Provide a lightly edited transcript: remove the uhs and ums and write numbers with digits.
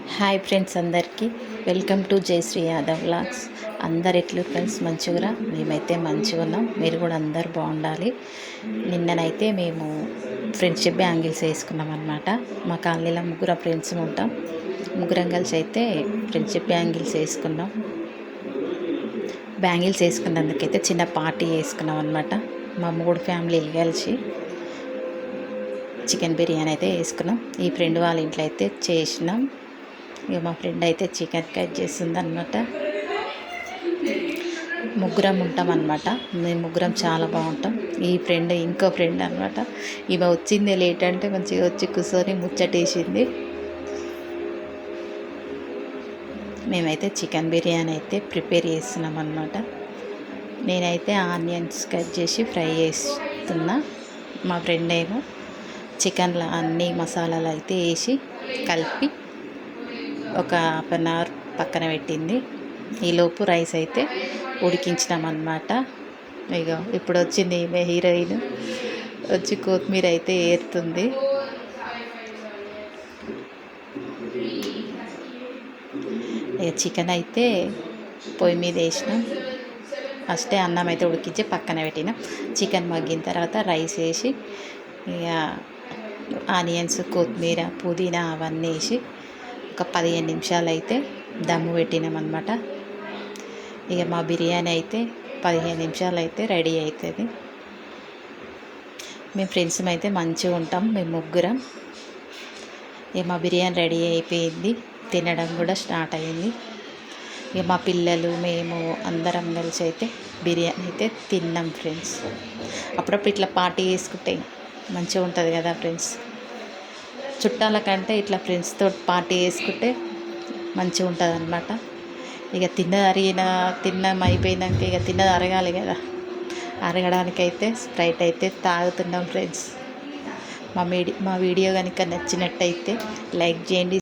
Hi friends, అందరికీ welcome to Jayasri Yadav vlogs. అందరు ఎట్లు ఫ్రెండ్స్ మంచిగా? మేమైతే మంచిగా ఉన్నాం. మీరు కూడా అందరు బాగుండాలి. నిన్ననైతే మేము ఫ్రెండ్షిప్ బ్యాంగిల్స్ వేసుకున్నాం అనమాట. మా కాలనీలో ముగ్గురు ఫ్రెండ్స్ ఉంటాం. ముగ్గురం కలిసి అయితే ఫ్రెండ్షిప్ బ్యాంగిల్స్ వేసుకున్నాం. బ్యాంగిల్స్ వేసుకున్నందుకైతే చిన్న పార్టీ వేసుకున్నాం అనమాట. మా మూడు ఫ్యామిలీలు కలిసి చికెన్ బిర్యానీ అయితే వేసుకున్నాం. ఈ ఫ్రెండ్ వాళ్ళ ఇంట్లో అయితే చేసినాం. ఇక మా ఫ్రెండ్ అయితే చికెన్ కట్ చేస్తుంది అనమాట. ముగ్గురం ఉంటాం అనమాట. మేము ముగ్గురం చాలా బాగుంటాం. ఈ ఫ్రెండ్ ఇంకో ఫ్రెండ్ అనమాట. ఈమె వచ్చింది లేట్ అంటే మంచిగా వచ్చి కూర్చొని ముచ్చటేసింది. మేమైతే చికెన్ బిర్యానీ అయితే ప్రిపేర్ చేస్తున్నాం అనమాట. నేనైతే ఆనియన్స్ కట్ చేసి ఫ్రై చేస్తున్నా. మా ఫ్రెండ్ ఏమో చికెన్లో అన్ని మసాలాలు అయితే వేసి కలిపి ఒక హాఫ్ అన్ అవర్ పక్కన పెట్టింది. ఈలోపు రైస్ అయితే ఉడికించినాం అన్నమాట. ఇక ఇప్పుడు వచ్చింది ఈమె హీరోయిన్ వచ్చి కొత్తిమీర అయితే ఏరుతుంది. ఇక చికెన్ అయితే పొయ్యి మీద వేసినాం. ఫస్టే అన్నం అయితే ఉడికించి పక్కన పెట్టినాం. చికెన్ మగ్గిన తర్వాత రైస్ వేసి ఇక ఆనియన్స్, కొత్తిమీర, పుదీనా అవన్నీ వేసి ఒక 15 నిమిషాలు అయితే దమ్ము పెట్టినాం అనమాట. ఇక మా బిర్యానీ అయితే 15 నిమిషాలు అయితే రెడీ అవుతుంది. మేము ఫ్రెండ్స్ అయితే మంచిగా ఉంటాం. మేము ముగ్గురం. ఇక మా బిర్యానీ రెడీ అయిపోయింది. తినడం కూడా స్టార్ట్ అయింది. ఇక మా పిల్లలు మేము అందరం కలిసి అయితే బిర్యానీ అయితే తిన్నాం ఫ్రెండ్స్. అప్పుడప్పుడు ఇట్లా పార్టీ చేసుకుంటే మంచిగా ఉంటుంది కదా ఫ్రెండ్స్. చుట్టాల కంటే ఇట్లా ఫ్రెండ్స్తో పార్టీ చేసుకుంటే మంచిగా ఉంటుంది అన్నమాట. ఇక తిన్నం అయిపోయినాక ఇక తిన్నది అరగాలి కదా. అరగడానికైతే స్ప్రైట్ అయితే తాగుతున్నాం ఫ్రెండ్స్. మా వీడియో కనుక నచ్చినట్టయితే లైక్ చేయండి.